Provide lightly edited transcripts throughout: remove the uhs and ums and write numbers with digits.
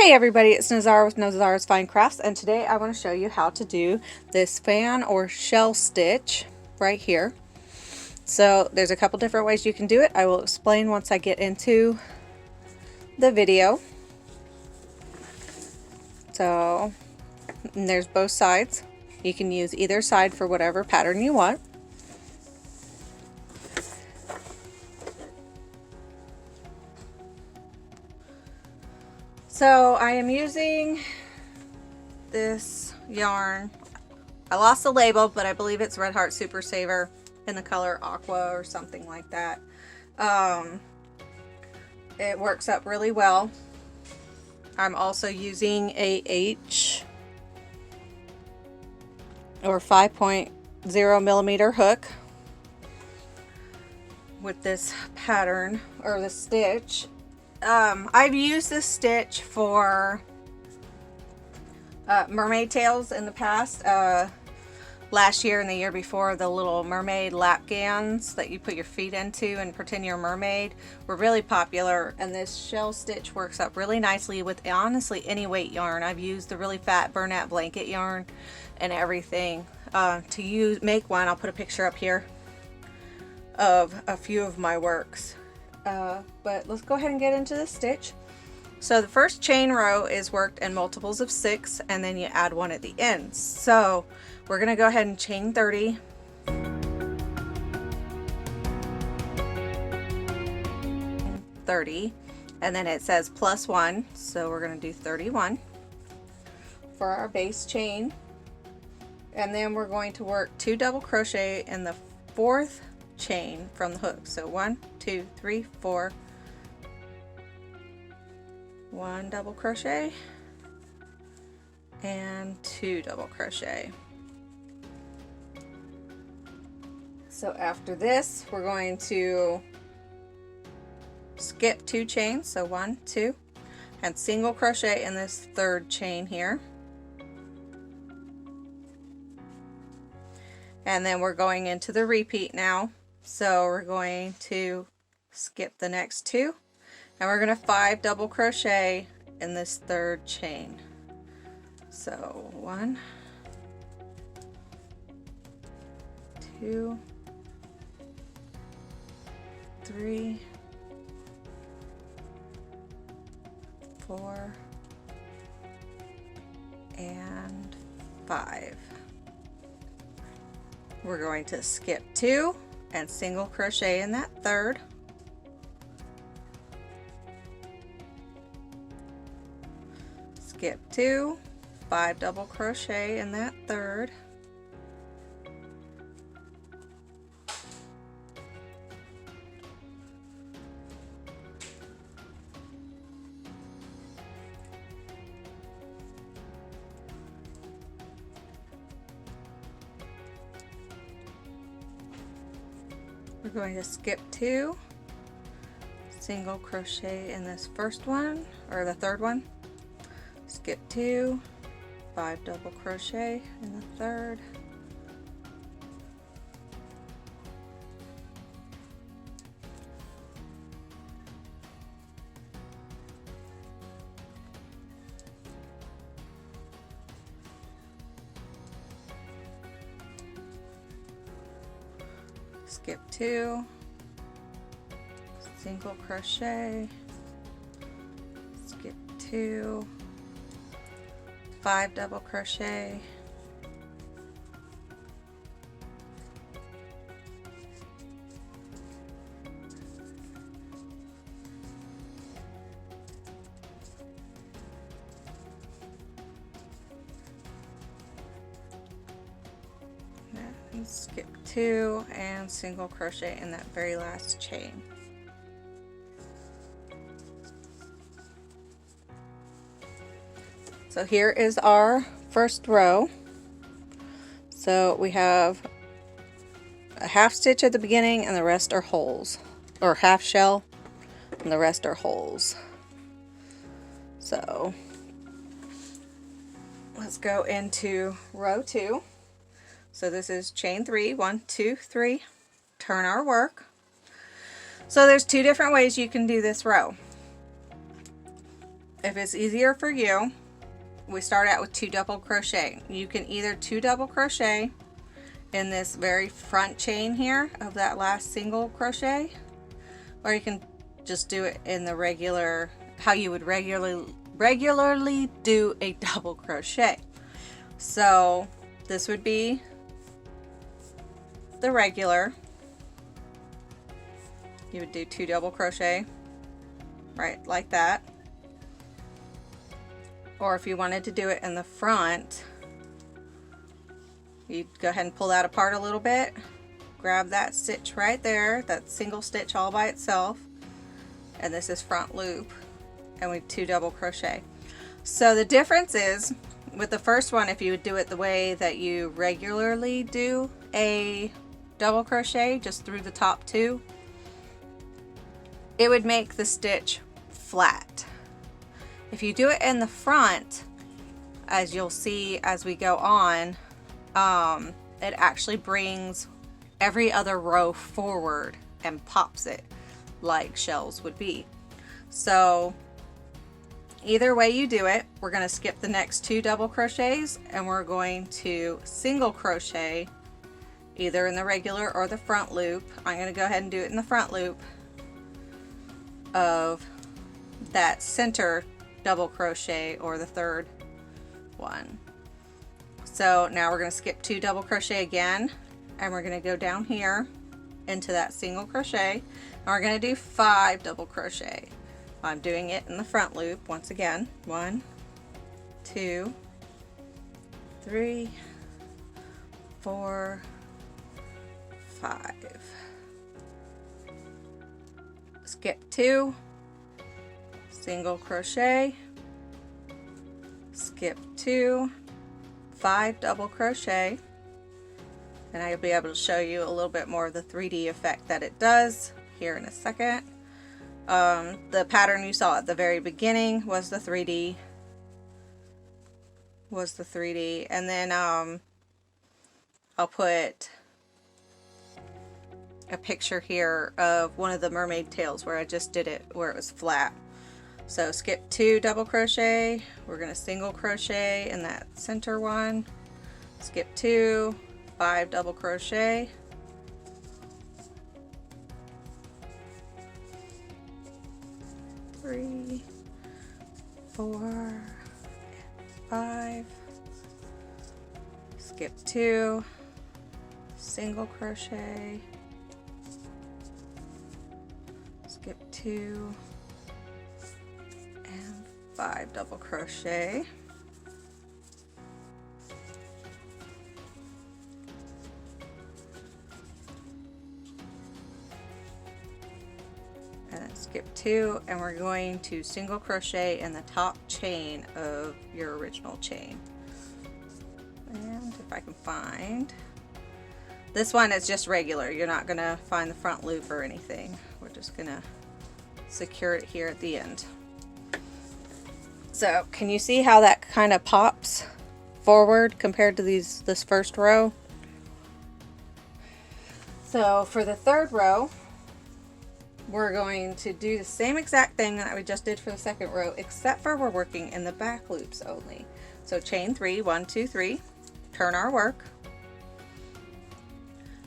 Hey everybody, it's Nazara with Nazarasfinecrafts, and today I want to show you how to do this fan or shell stitch right here. So there's a couple different ways you can do it. I will explain once I get into the video. So there's both sides. You can use either side for whatever pattern you want. So I am using this yarn. I lost the label, but I believe it's Red Heart Super Saver in the color aqua or something like that. It works up really well. I'm also using a H or 5.0 millimeter hook with this pattern or the stitch. I've used this stitch for mermaid tails in the past. Last year and the year before, the little mermaid lapghans that you put your feet into and pretend you're a mermaid were really popular, and this shell stitch works up really nicely with honestly any weight yarn. I've used the really fat burnout blanket yarn and everything to make one. I'll put a picture up here of a few of my works. But let's go ahead and get into the stitch. So the first chain row is worked in multiples of 6, and then you add one at the end. So we're going to go ahead and chain 30. And then it says plus 1, so we're going to do 31 for our base chain. And then we're going to work 2 double crochet in the 4th chain from the hook. So 1, 2, 3, 4, 1 double crochet and 2 double crochet. So after this, we're going to skip 2 chains, so 1, 2, and single crochet in this 3rd chain here. And then we're going into the repeat now. So we're going to skip the next 2, and we're going to 5 double crochet in this 3rd chain. So 1, 2, 3, 4, and 5. We're going to skip 2 and single crochet in that 3rd. Skip 2, 5 double crochet in that 3rd. We're going to skip 2, single crochet in this 1st one, or the 3rd one, skip 2, 5 double crochet in the 3rd, skip 2, single crochet, skip 2, 5 double crochet, and skip 2 and single crochet in that very last chain. So here is our first row. So we have a half stitch at the beginning and the rest are holes, or half shell and the rest are holes. So let's go into row 2. So this is chain 3, 1, 2, 3, turn our work. So there's 2 different ways you can do this row. if it's easier for you, we start out with 2 double crochet. You can either 2 double crochet in this very front chain here of that last single crochet, or you can just do it in the regular, how you would regularly do a double crochet. So this would be the regular. You would do 2 double crochet right like that. Or if you wanted to do it in the front, you'd go ahead and pull that apart a little bit, grab that stitch right there, that single stitch all by itself, and this is front loop, and we 2 double crochet. So the difference is with the first one, if you would do it the way that you regularly do a double crochet, just through the top 2, it would make the stitch flat. If you do it in the front, as you'll see as we go on, it actually brings every other row forward and pops it like shells would be. So either way you do it, we're going to skip the next 2 double crochets and we're going to single crochet either in the regular or the front loop. I'm going to go ahead and do it in the front loop of that center double crochet, or the third one. So now we're going to skip 2 double crochet again, and we're going to go down here into that single crochet, and we're going to do 5 double crochet. I'm doing it in the front loop once again. 1, 2, 3, 4, 5. Skip 2, single crochet, skip 2, 5 double crochet, and I'll be able to show you a little bit more of the 3D effect that it does here in a second. The pattern you saw at the very beginning was the 3D, and then I'll put a picture here of one of the mermaid tails where I just did it where it was flat. So skip 2 double crochet, we're going to single crochet in that center one, skip 2, 5 double crochet, three, 4, 5, skip 2, single crochet, skip 2, and 5 double crochet. And then skip 2, and we're going to single crochet in the top chain of your original chain. And if I can find, this one is just regular. You're not going to find the front loop or anything. We're just going to secure it here at the end. So can you see how that kind of pops forward compared to this first row? So for the third row, we're going to do the same exact thing that we just did for the second row, except for we're working in the back loops only. So chain 3, 1, 2, 3, turn our work.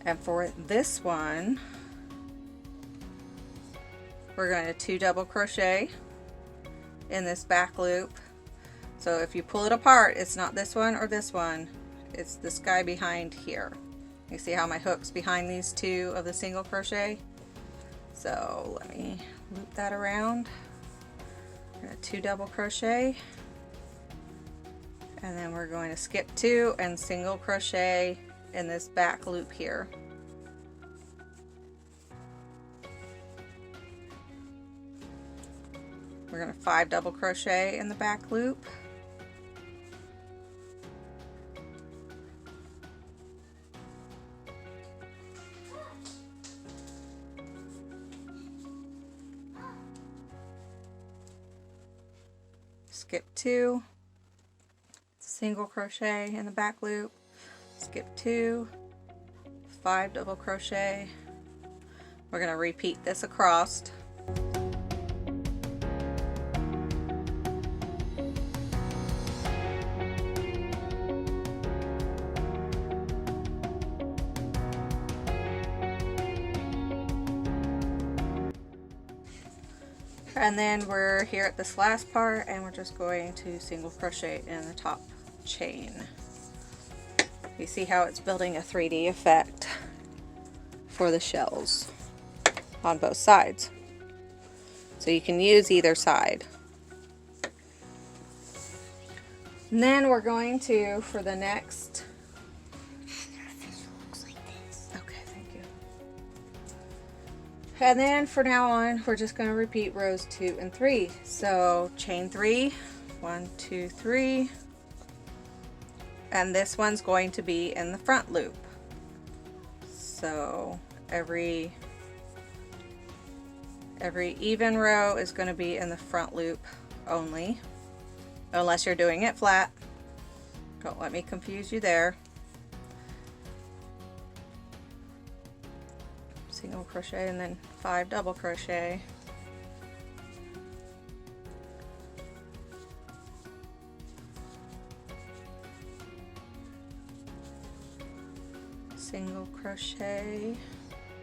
And for this one, we're going to 2 double crochet in this back loop. So if you pull it apart, it's not this one or this one, it's this guy behind here. You see how my hook's behind these 2 of the single crochet? So let me loop that around. We're going to 2 double crochet, and then we're going to skip 2 and single crochet in this back loop here. We're going to 5 double crochet in the back loop. Skip 2, single crochet in the back loop, skip 2, 5 double crochet. We're going to repeat this across. And then we're here at this last part, and we're just going to single crochet in the top chain. You see how it's building a 3D effect for the shells on both sides. So you can use either side. And then we're going to, for the next, okay, thank you. And then for now on, we're just going to repeat rows 2 and 3. So chain 3, 1, 2, 3, and this one's going to be in the front loop. So every even row is going to be in the front loop only, unless you're doing it flat. Don't let me confuse you there. Single crochet and then 5 double crochet. Single crochet,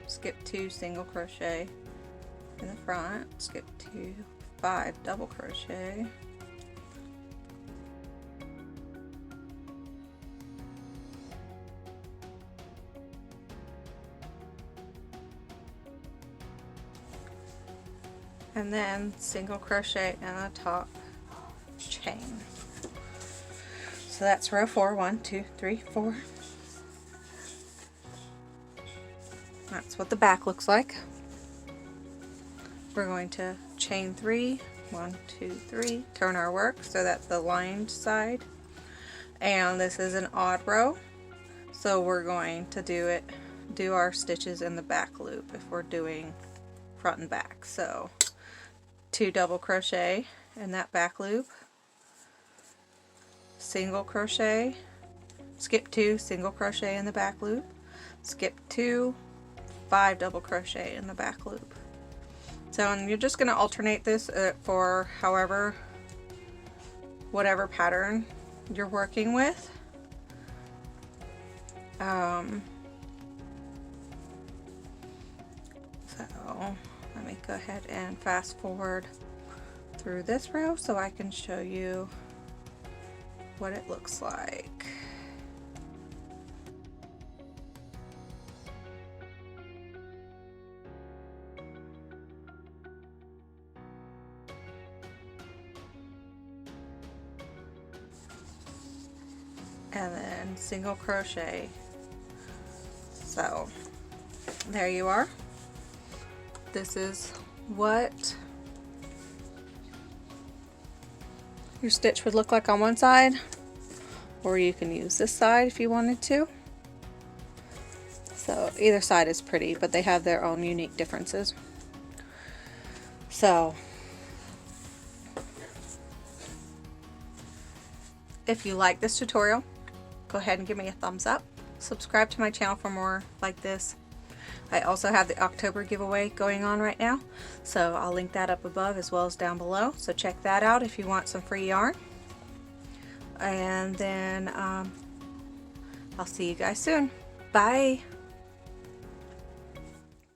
skip 2 single crochet in the front, skip 2, 5 double crochet, and then single crochet in the top chain. So that's row 4, 1, 2, 3, 4. That's what the back looks like. We're going to chain 3, 1, 2, 3, turn our work so that's the lined side, and this is an odd row, so we're going to do our stitches in the back loop if we're doing front and back. So 2 double crochet in that back loop, single crochet, skip 2 single crochet in the back loop, skip 2, 5 double crochet in the back loop. So, and you're just going to alternate this for whatever pattern you're working with. So let me go ahead and fast forward through this row so I can show you what it looks like. And then single crochet. So there you are. This is what your stitch would look like on one side, or you can use this side if you wanted to. So either side is pretty, but they have their own unique differences. So if you like this tutorial, go ahead and give me a thumbs up. Subscribe to my channel for more like this. I also have the October giveaway going on right now, so I'll link that up above as well as down below. So check that out if you want some free yarn. And then I'll see you guys soon. Bye!